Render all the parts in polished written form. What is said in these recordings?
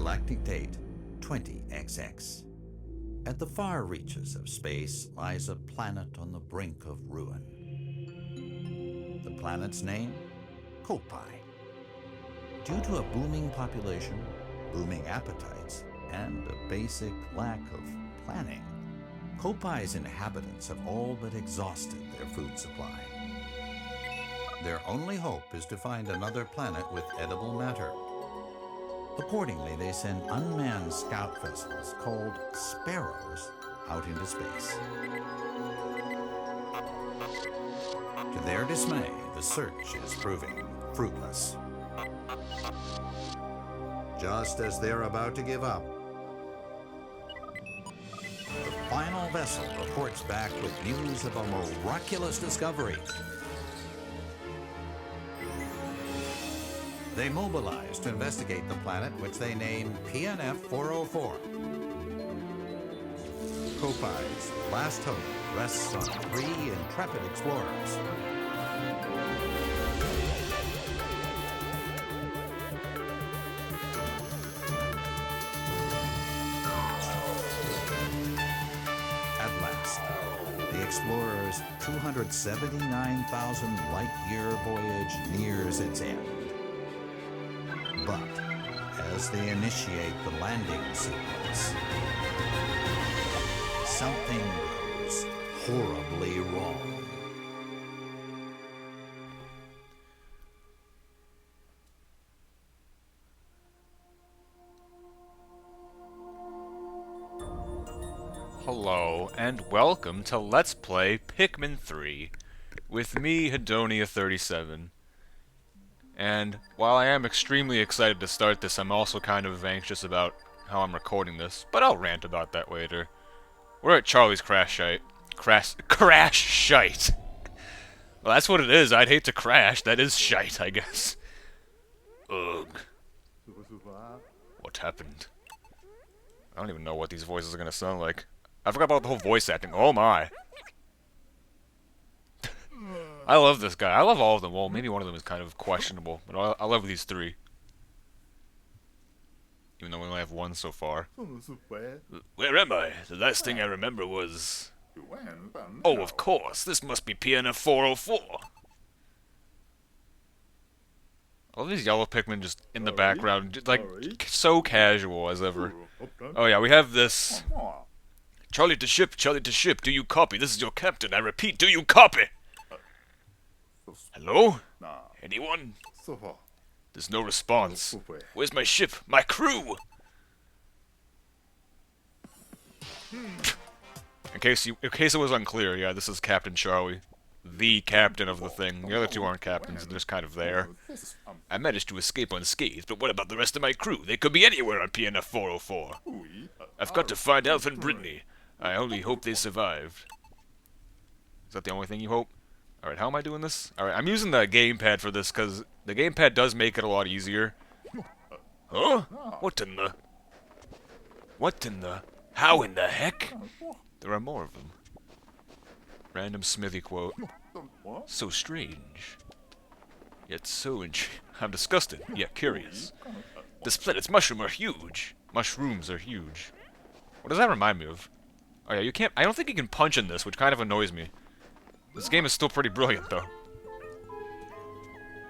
galactic date 20XX. At the far reaches of space lies a planet on the brink of ruin. The planet's name? Kopai. Due to a booming population, booming appetites, and a basic lack of planning, Kopai's inhabitants have all but exhausted their food supply. Their only hope is to find another planet with edible matter. Accordingly, they send unmanned scout vessels called Sparrows out into space. To their dismay, the search is proving fruitless. Just as they're about to give up, the final vessel reports back with news of a miraculous discovery. They mobilize to investigate the planet, which they name PNF 404. Kopai's last hope rests on 3 intrepid explorers. At last, the explorers' 279,000 light-year voyage nears its end. But as they initiate the landing sequence, something goes horribly wrong. Hello, and welcome to Let's Play Pikmin 3, with me, Hedonia37. And while I am extremely excited to start this, I'm also kind of anxious about how I'm recording this, but I'll rant about that later. We're at Charlie's Crash Shite. Crash Shite! Well, that's what it is. I'd hate to crash. That is shite, I guess. Ugh. What happened? I don't even know what these voices are gonna sound like. I forgot about the whole voice acting. Oh my. I love this guy. I love all of them. Well, maybe one of them is kind of questionable, but I love these 3. Even though we only have 1 so far. Where am I? The last thing I remember was... Oh, of course. This must be PNF 404. All these yellow Pikmin just in the background, like, so casual as ever. Oh yeah, we have this... Charlie to ship, do you copy? This is your captain. I repeat, do you copy? Hello? Anyone? There's no response. Where's my ship? My crew? In case it was unclear, yeah, this is Captain Charlie. The captain of the thing. The other 2 aren't captains, they're just kind of there. I managed to escape unscathed, but what about the rest of my crew? They could be anywhere on PNF 404. I've got to find Alf and Brittany. I only hope they survived. Is that the only thing you hope? Alright, how am I doing this? Alright, I'm using the gamepad for this, because the gamepad does make it a lot easier. Huh? What in the... How in the heck? There are more of them. Random Smithy quote. So strange. Yet so I'm disgusted, yet curious. This planet's mushrooms are huge. Mushrooms are huge. What does that remind me of? Oh yeah, you can't... I don't think you can punch in this, which kind of annoys me. This game is still pretty brilliant, though.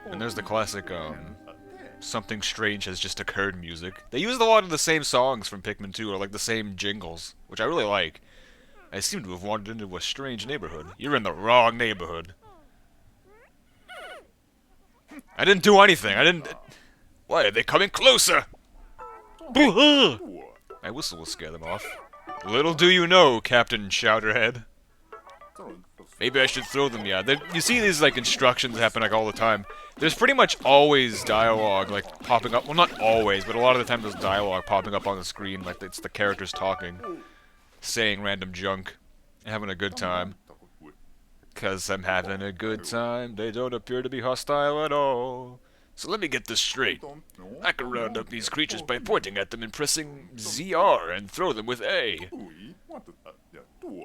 And there's the classic, something strange has just occurred music. They used a lot of the same songs from Pikmin 2, or like the same jingles, which I really like. I seem to have wandered into a strange neighborhood. You're in the wrong neighborhood. I didn't do anything, Why are they coming closer? My whistle will scare them off. Little do you know, Captain Chowderhead. Maybe I should throw them, yeah. You see these, like, instructions happen, like, all the time. There's pretty much always dialogue, like, popping up. Well, not always, but a lot of the time there's dialogue popping up on the screen, like, it's the characters talking. Saying random junk. Having a good time. 'Cause I'm having a good time. They don't appear to be hostile at all. So let me get this straight. I can round up these creatures by pointing at them and pressing ZR and throw them with A.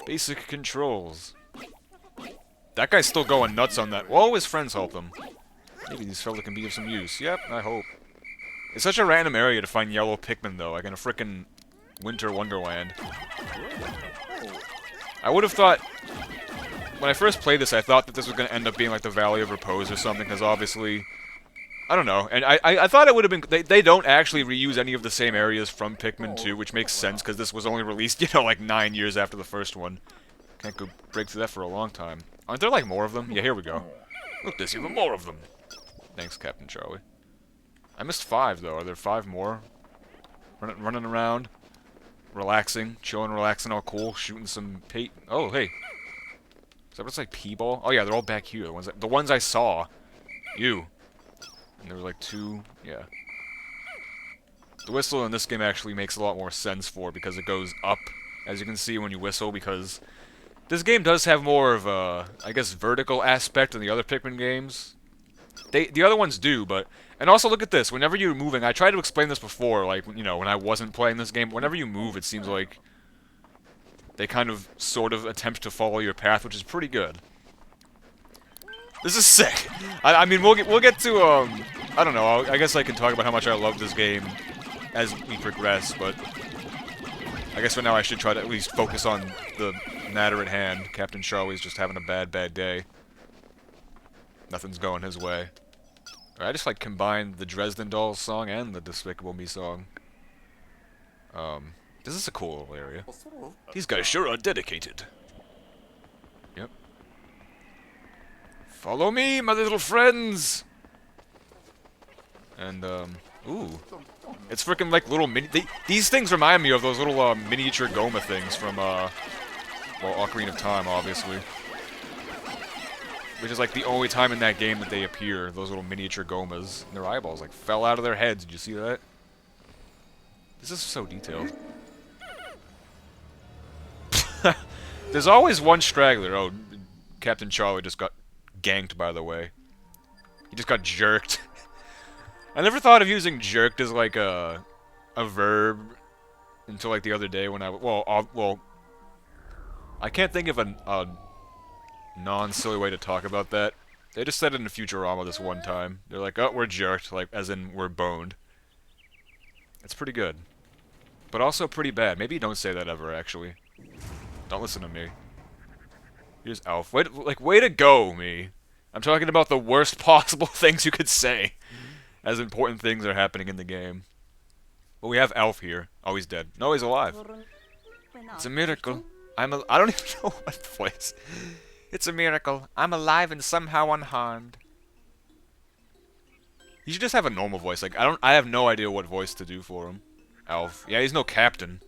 Basic controls. That guy's still going nuts on that. Well, his friends help him. Maybe these fellas can be of some use. Yep, I hope. It's such a random area to find yellow Pikmin, though, like in a frickin' winter wonderland. I would have thought... When I first played this, I thought that this was going to end up being like the Valley of Repose or something, because obviously... I don't know, and I thought it would have been... They don't actually reuse any of the same areas from Pikmin 2, which makes sense, because this was only released, you know, like 9 years after the first one. Can't go break through that for a long time. Aren't there, like, more of them? Yeah, here we go. Look, there's even more of them. Thanks, Captain Charlie. I missed 5, though. Are there 5 more? Running around, relaxing, chilling, relaxing, all cool, shooting some pate. Oh, hey. Is that what it's like, P-ball? Oh, yeah, they're all back here. The ones I saw. You. And there were like 2, yeah. The whistle in this game actually makes a lot more sense for it because it goes up, as you can see when you whistle, because this game does have more of a, I guess, vertical aspect than the other Pikmin games. The other ones do, but... And also, look at this. Whenever you're moving, I tried to explain this before, like, you know, when I wasn't playing this game. Whenever you move, it seems like they kind of, sort of attempt to follow your path, which is pretty good. This is sick. I mean, we'll get to, I don't know, I guess I can talk about how much I love this game as we progress, but I guess for now I should try to at least focus on the matter at hand. Captain Charlie's just having a bad day. Nothing's going his way. I just, like, combined the Dresden Dolls song and the Despicable Me song. This is a cool little area. These guys sure are dedicated. Yep. Follow me, my little friends! And, ooh. It's freaking like little these things remind me of those little, miniature Goma things from, well, Ocarina of Time, obviously. Which is like the only time in that game that they appear, those little miniature Gomas. And their eyeballs, like, fell out of their heads. Did you see that? This is so detailed. There's always one straggler. Oh, Captain Charlie just got ganked, by the way. He just got jerked. I never thought of using jerked as, like, a verb until, like, the other day when I... Well, I can't think of a non-silly way to talk about that. They just said it in Futurama this one time. They're like, oh, we're jerked, like, as in we're boned. It's pretty good. But also pretty bad. Maybe don't say that ever, actually. Don't listen to me. Here's Alf. Way to go, me. I'm talking about the worst possible things you could say as important things are happening in the game. But we have Alf here. Oh, he's dead. No, he's alive. It's a miracle. I don't even know what voice. It's a miracle. I'm alive and somehow unharmed. You should just have a normal voice. Like, I have no idea what voice to do for him. Alf. Yeah, he's no captain.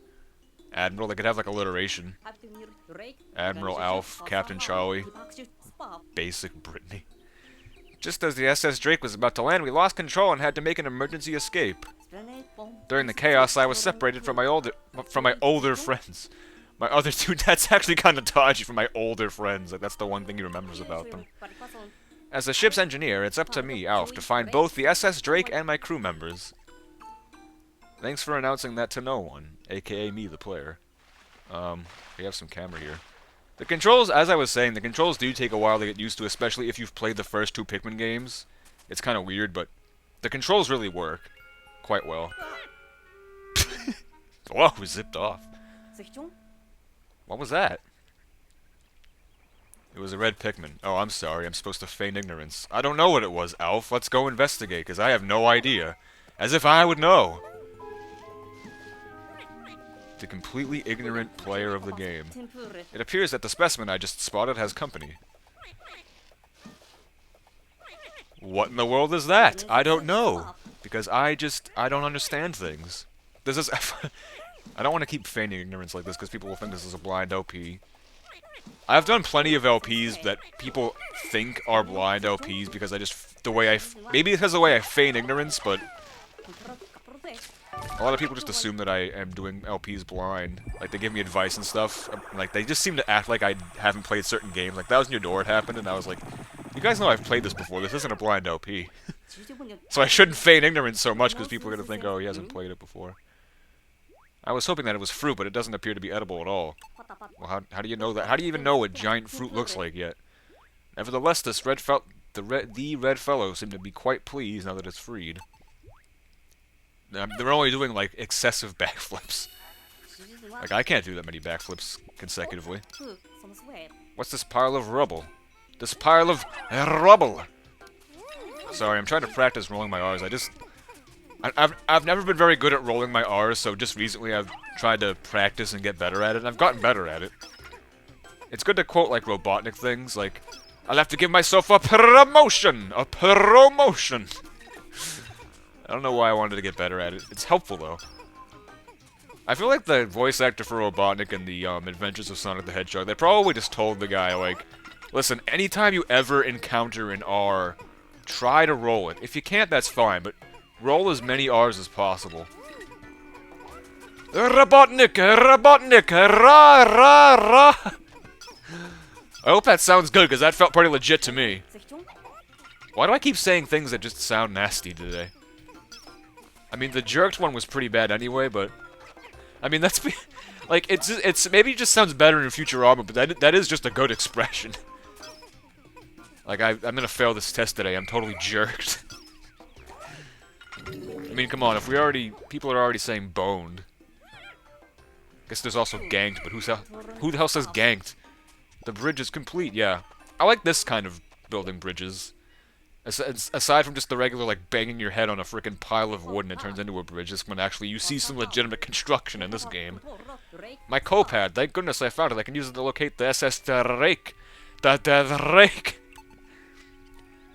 Admiral, they could have like alliteration. Admiral Alf, Captain Charlie. Basic Brittany. Just as the SS Drake was about to land, we lost control and had to make an emergency escape. During the chaos, I was separated from my older friends. My other two, that's actually kind of dodgy from my older friends. Like, that's the one thing he remembers about them. As the ship's engineer, it's up to me, Alf, to find both the SS Drake and my crew members. Thanks for announcing that to no one, aka me, the player. We have some camera here. The controls, as I was saying, the controls do take a while to get used to, especially if you've played the first 2 Pikmin games. It's kind of weird, but the controls really work quite well. Whoa, we zipped off. What was that? It was a red Pikmin. Oh, I'm sorry. I'm supposed to feign ignorance. I don't know what it was, Alf. Let's go investigate, because I have no idea. As if I would know. The completely ignorant player of the game. It appears that the specimen I just spotted has company. What in the world is that? I don't know. Because I don't understand things. This is... I don't want to keep feigning ignorance like this because people will think this is a blind LP. I've done plenty of LPs that people think are blind LPs because I just... Maybe because of the way I feign ignorance, but... A lot of people just assume that I am doing LPs blind. Like, they give me advice and stuff. Like, they just seem to act like I haven't played certain games. Like, that was in your door, it happened, and I was like, you guys know I've played this before. This isn't a blind LP. So I shouldn't feign ignorance so much because people are going to think, oh, he hasn't played it before. I was hoping that it was fruit, but it doesn't appear to be edible at all. Well, how do you know that? How do you even know what giant fruit looks like yet? Nevertheless, the red fellow seemed to be quite pleased now that it's freed. they're only doing, like, excessive backflips. Like, I can't do that many backflips consecutively. What's this pile of rubble? This pile of rubble! Sorry, I'm trying to practice rolling my R's. I've never been very good at rolling my R's, so just recently I've tried to practice and get better at it, and I've gotten better at it. It's good to quote, like, Robotnik things, like, I'll have to give myself a promotion! A promotion! I don't know why I wanted to get better at it. It's helpful, though. I feel like the voice actor for Robotnik in the Adventures of Sonic the Hedgehog, they probably just told the guy, like, listen, anytime you ever encounter an R, try to roll it. If you can't, that's fine, but roll as many R's as possible. Robotnik! Robotnik! Ra ra ra! I hope that sounds good, because that felt pretty legit to me. Why do I keep saying things that just sound nasty today? I mean, the jerked one was pretty bad anyway, but... I mean, that's... Like, it's maybe it just sounds better in Futurama, but that is just a good expression. Like, I'm gonna fail this test today. I'm totally jerked. I mean, come on, if we already... People are already saying boned. Guess there's also ganked, but who the hell says ganked? The bridge is complete, yeah. I like this kind of building bridges. Aside from just the regular, like, banging your head on a frickin' pile of wood and it turns into a bridge, this one actually, you see some legitimate construction in this game. My co-pad, thank goodness I found it. I can use it to locate the SS Drake. The Drake.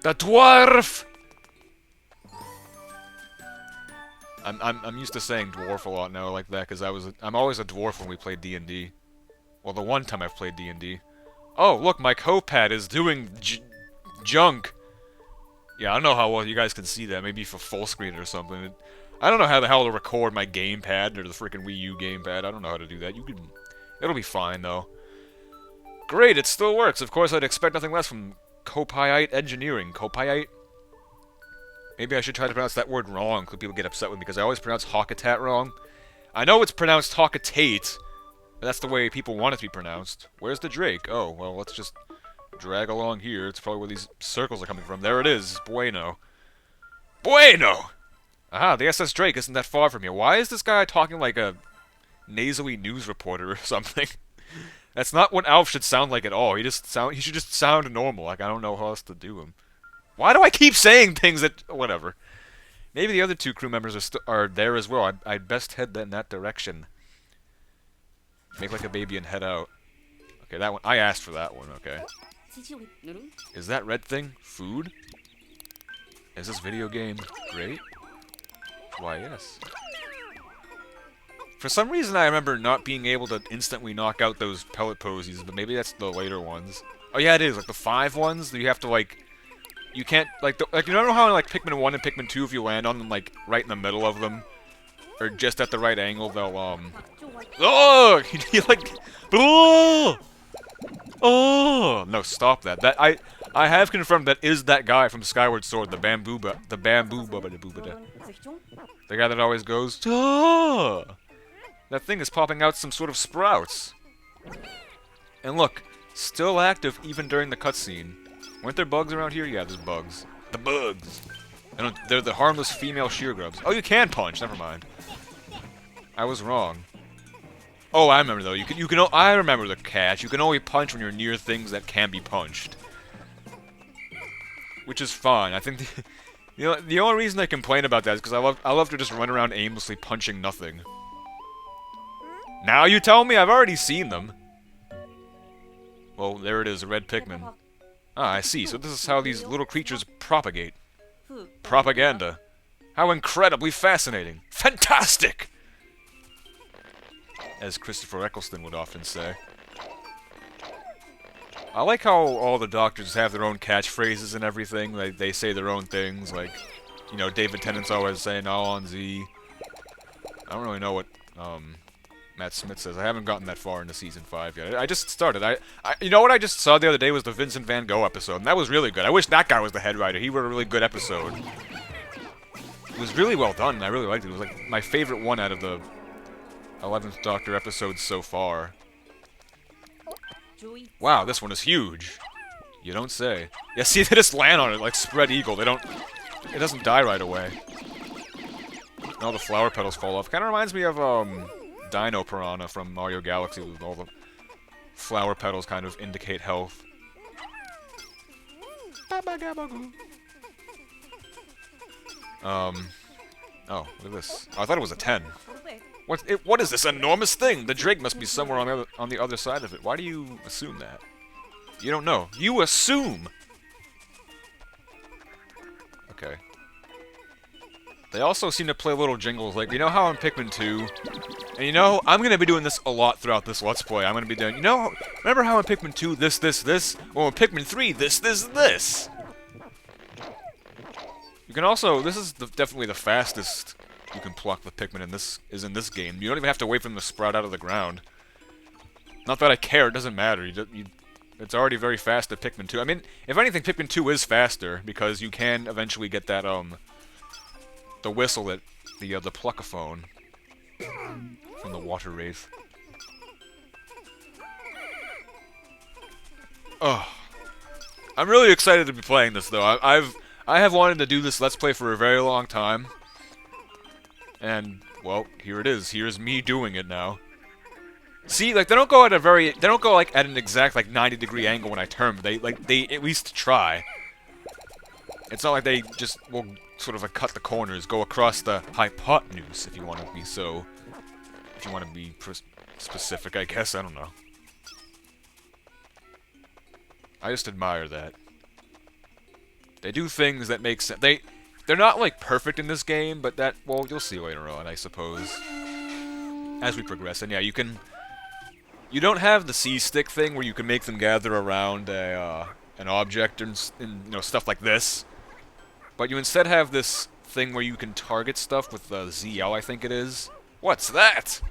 The dwarf! I'm used to saying dwarf a lot now like that, because I'm always a dwarf when we play D&D. Well, the one time I've played D&D. Oh, look, my co-pad is doing junk. Yeah, I don't know how well you guys can see that. Maybe for full screen or something. I don't know how the hell to record my gamepad or the freaking Wii U gamepad. I don't know how to do that. It'll be fine, though. Great, it still works. Of course, I'd expect nothing less from Copiite Engineering. Copiite? Maybe I should try to pronounce that word wrong, because people get upset with me, because I always pronounce Hawkatat wrong. I know it's pronounced Hawkatate, but that's the way people want it to be pronounced. Where's the Drake? Oh, well, let's just drag along here. It's probably where these circles are coming from. There it is. Bueno. Bueno! Aha, the SS Drake isn't that far from here. Why is this guy talking like a nasally news reporter or something? That's not what Alf should sound like at all. He should just sound normal. Like, I don't know how else to do him. Why do I keep saying things that... Whatever. Maybe the other two crew members are there as well. I'd best head in that direction. Make like a baby and head out. Okay, that one. I asked for that one, okay. Is that red thing food? Is this video game great? Why, yes. For some reason, I remember not being able to instantly knock out those pellet posies, but maybe that's the later ones. Oh yeah, it is. Like the 5 ones, you have to like... You can't, like, you don't know how in, like, Pikmin 1 and Pikmin 2, if you land on them, like, right in the middle of them, or just at the right angle, they'll, Oh! You like... Oh! Oh! No, stop that. I have confirmed that is that guy from Skyward Sword, the bamboo bubba the guy that always goes, oh! That thing is popping out some sort of sprouts. And look, still active even during the cutscene. Weren't there bugs around here? Yeah, there's bugs. The bugs! And they're the harmless female shear grubs. Oh, you can punch. Never mind. I was wrong. Oh, I remember though. I remember the catch. You can only punch when you're near things that can be punched. Which is fine. I think the only reason I complain about that is because I love to just run around aimlessly punching nothing. Now you tell me? I've already seen them. Well, there it is, a red Pikmin. Ah, I see. So this is how these little creatures propagate. Propaganda. How incredibly fascinating. Fantastic! As Christopher Eccleston would often say. I like how all the doctors have their own catchphrases and everything. They say their own things, like, you know, David Tennant's always saying, all on Z. I don't really know what, Matt Smith says. I haven't gotten that far into Season 5 yet. I just started. You know what I just saw the other day was the Vincent Van Gogh episode, and that was really good. I wish that guy was the head writer. He wrote a really good episode. It was really well done, and I really liked it. It was, like, my favorite one out of the 11th Doctor episodes so far. Wow, this one is huge. You don't say. Yeah, see, they just land on it like spread eagle. It doesn't die right away. And all the flower petals fall off. Kind of reminds me of Dino Piranha from Mario Galaxy, with all the flower petals kind of indicate health. Oh, look at this. Oh, I thought it was a 10. What is this enormous thing? The Drake must be somewhere on the other side of it. Why do you assume that? You don't know. You assume! Okay. They also seem to play little jingles, like, you know how in Pikmin 2... And you know, I'm gonna be doing this a lot throughout this Let's Play. I'm gonna be doing, you know, remember how in Pikmin 2, this, this? Well, in Pikmin 3, this? You can also, this is definitely the fastest you can pluck the Pikmin in this game. You don't even have to wait for them to sprout out of the ground. Not that I care, it doesn't matter. It's already very fast at Pikmin 2. I mean, if anything, Pikmin 2 is faster, because you can eventually get that, the whistle that, the pluckaphone from the water wraith. Oh. I'm really excited to be playing this, though. I have wanted to do this Let's Play for a very long time. And, well, here it is. Here's me doing it now. See, like, they don't go like at an exact, like, 90-degree angle when I turn, but they at least try. It's not like they just will sort of like cut the corners, go across the hypotenuse, if you want to be specific, I guess, I don't know. I just admire that. They do things that make sense. They're not, like, perfect in this game, but that, well, you'll see later on, I suppose. As we progress. And yeah, you don't have the C-stick thing where you can make them gather around an object and you know, stuff like this. But you instead have this thing where you can target stuff with the ZL, I think it is. What's that?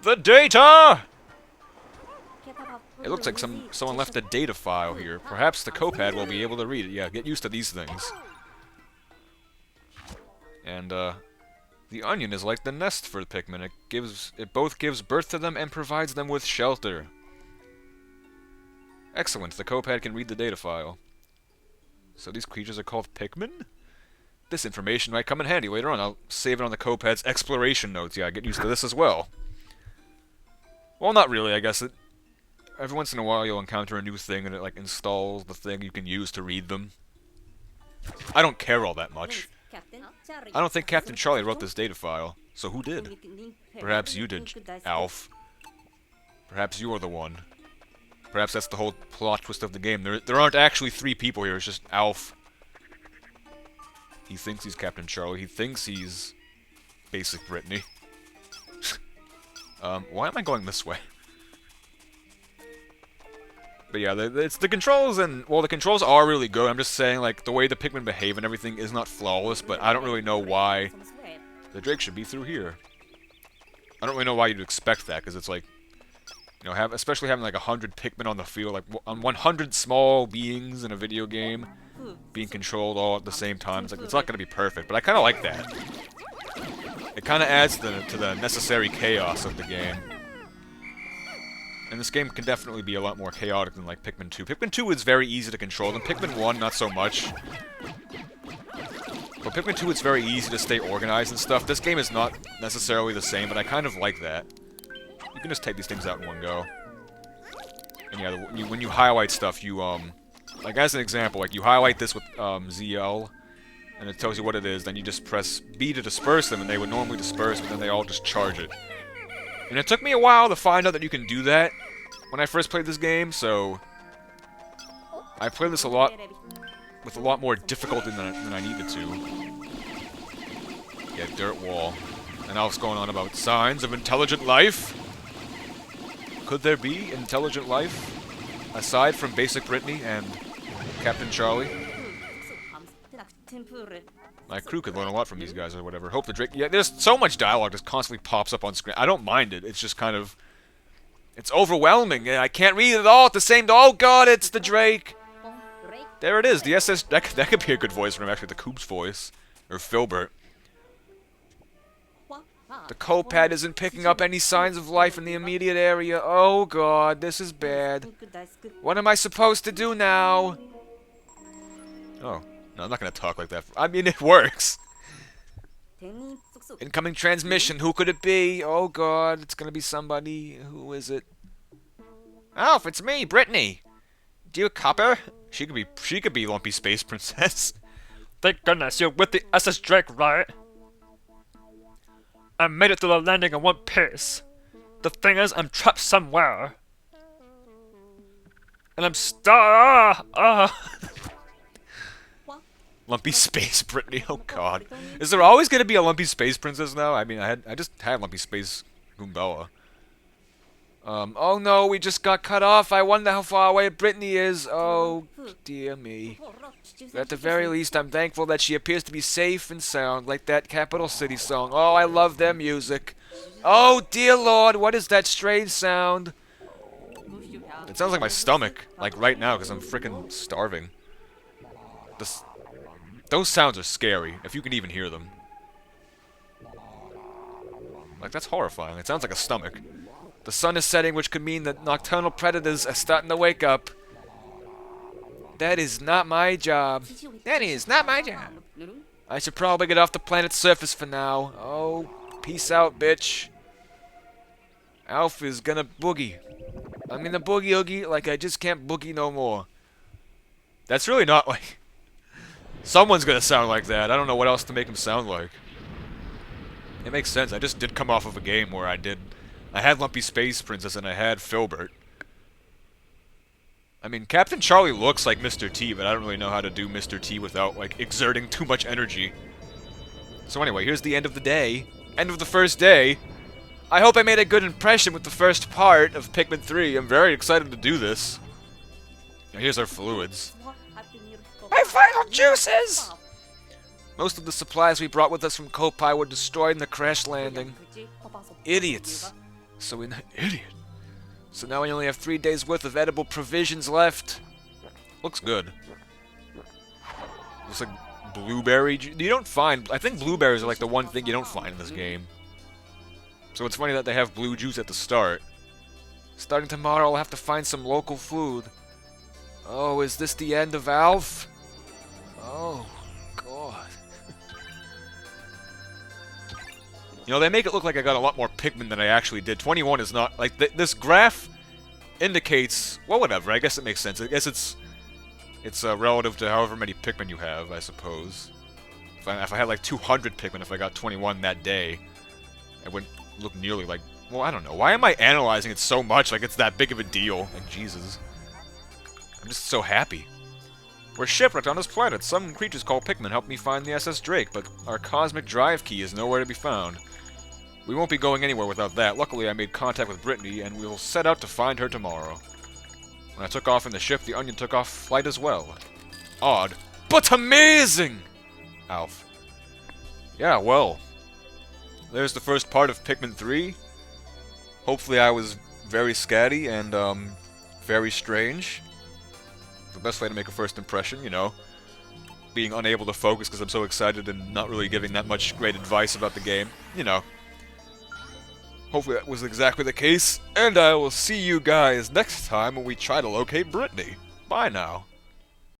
The data! It looks like someone left a data file here. Perhaps the Copad will be able to read it. Yeah, get used to these things. And, the onion is like the nest for the Pikmin. It both gives birth to them and provides them with shelter. Excellent, the Copad can read the data file. So these creatures are called Pikmin? This information might come in handy later on. I'll save it on the Copad's exploration notes. Yeah, get used to this as well. Well, not really, I guess. Every once in a while you'll encounter a new thing and it, like, installs the thing you can use to read them. I don't care all that much. I don't think Captain Charlie wrote this data file. So who did? Perhaps you did, Alf. Perhaps you are the one. Perhaps that's the whole plot twist of the game. There aren't actually 3 people here, it's just Alf. He thinks he's Captain Charlie. He thinks he's Basic Brittany. Why am I going this way? But yeah, it's the controls, and, well, the controls are really good. I'm just saying, like, the way the Pikmin behave and everything is not flawless, but I don't really know why the Drake should be through here. I don't really know why you'd expect that, because it's like, you know, especially having like 100 Pikmin on the field, like on 100 small beings in a video game, being controlled all at the same time. It's like, it's not going to be perfect, but I kind of like that. It kind of adds to the necessary chaos of the game. And this game can definitely be a lot more chaotic than, like, Pikmin 2. Pikmin 2 is very easy to control, and Pikmin 1, not so much. But Pikmin 2, it's very easy to stay organized and stuff. This game is not necessarily the same, but I kind of like that. You can just take these things out in one go. And yeah, when you highlight stuff, you, like, as an example, like, you highlight this with, ZL, and it tells you what it is, then you just press B to disperse them, and they would normally disperse, but then they all just charge it. And it took me a while to find out that you can do that when I first played this game, so I played this with a lot more difficulty than I needed to. Yeah, dirt wall. And now it's going on about signs of intelligent life. Could there be intelligent life aside from Basic Brittany and Captain Charlie? My crew could learn a lot from these guys or whatever. Hope the Drake... Yeah, there's so much dialogue just constantly pops up on screen. I don't mind it. It's just kind of... It's overwhelming. I can't read it all at the same... Oh god, it's the Drake! There it is. The SS... That could be a good voice for him, actually. The Coop's voice. Or Filbert. The Copad isn't picking up any signs of life in the immediate area. Oh god, this is bad. What am I supposed to do now? Oh. No, I'm not gonna talk like that. I mean, it works. Incoming transmission. Who could it be? Oh god, it's gonna be somebody. Who is it? Alf, it's me, Brittany. Do you copper? She could be Lumpy Space Princess. Thank goodness you're with the SS Drake, right? I made it through the landing in one piece. The thing is, I'm trapped somewhere. And I'm stuck. Lumpy Space Brittany. Oh god. Is there always gonna be a Lumpy Space Princess now? I mean, I just had Lumpy Space Goombella. Oh no, we just got cut off. I wonder how far away Brittany is. Oh, dear me. But at the very least, I'm thankful that she appears to be safe and sound, like that Capital City song. Oh, I love their music. Oh, dear Lord, what is that strange sound? It sounds like my stomach, like right now, because I'm freaking starving. Those sounds are scary, if you can even hear them. Like, that's horrifying. It sounds like a stomach. The sun is setting, which could mean that nocturnal predators are starting to wake up. That is not my job. That is not my job. I should probably get off the planet's surface for now. Oh, peace out, bitch. Alf is gonna boogie. I'm gonna boogie oogie like I just can't boogie no more. That's really not like... Someone's gonna sound like that. I don't know what else to make him sound like. It makes sense. I just did come off of a game where I had Lumpy Space Princess and I had Filbert. I mean, Captain Charlie looks like Mr. T, but I don't really know how to do Mr. T without, like, exerting too much energy. So anyway, here's the end of the day. End of the first day. I hope I made a good impression with the first part of Pikmin 3. I'm very excited to do this. Now here's our fluids. My final juices! Most of the supplies we brought with us from Kopai were destroyed in the crash landing. Idiots. Idiot. So now we only have 3 days worth of edible provisions left. Looks good. Looks like blueberry. You don't find... I think blueberries are like the one thing you don't find in this game. So it's funny that they have blue juice at the start. Starting tomorrow, I'll have to find some local food. Oh, is this the end of Alf? Oh, God. You know, they make it look like I got a lot more Pikmin than I actually did. 21 is not... Like, this graph indicates... Well, whatever. I guess it makes sense. I guess it's relative to however many Pikmin you have, I suppose. If I had, like, 200 Pikmin, if I got 21 that day, it wouldn't look nearly like... Well, I don't know. Why am I analyzing it so much like it's that big of a deal? Like, Jesus. I'm just so happy. We're shipwrecked on this planet. Some creatures called Pikmin helped me find the SS Drake, but our cosmic drive key is nowhere to be found. We won't be going anywhere without that. Luckily, I made contact with Brittany, and we'll set out to find her tomorrow. When I took off in the ship, the Onion took off flight as well. Odd, but amazing! Alf. Yeah, well. There's the first part of Pikmin 3. Hopefully I was very scatty and, very strange. The best way to make a first impression, you know. Being unable to focus because I'm so excited and not really giving that much great advice about the game. You know. Hopefully that was exactly the case, and I will see you guys next time when we try to locate Brittany. Bye now.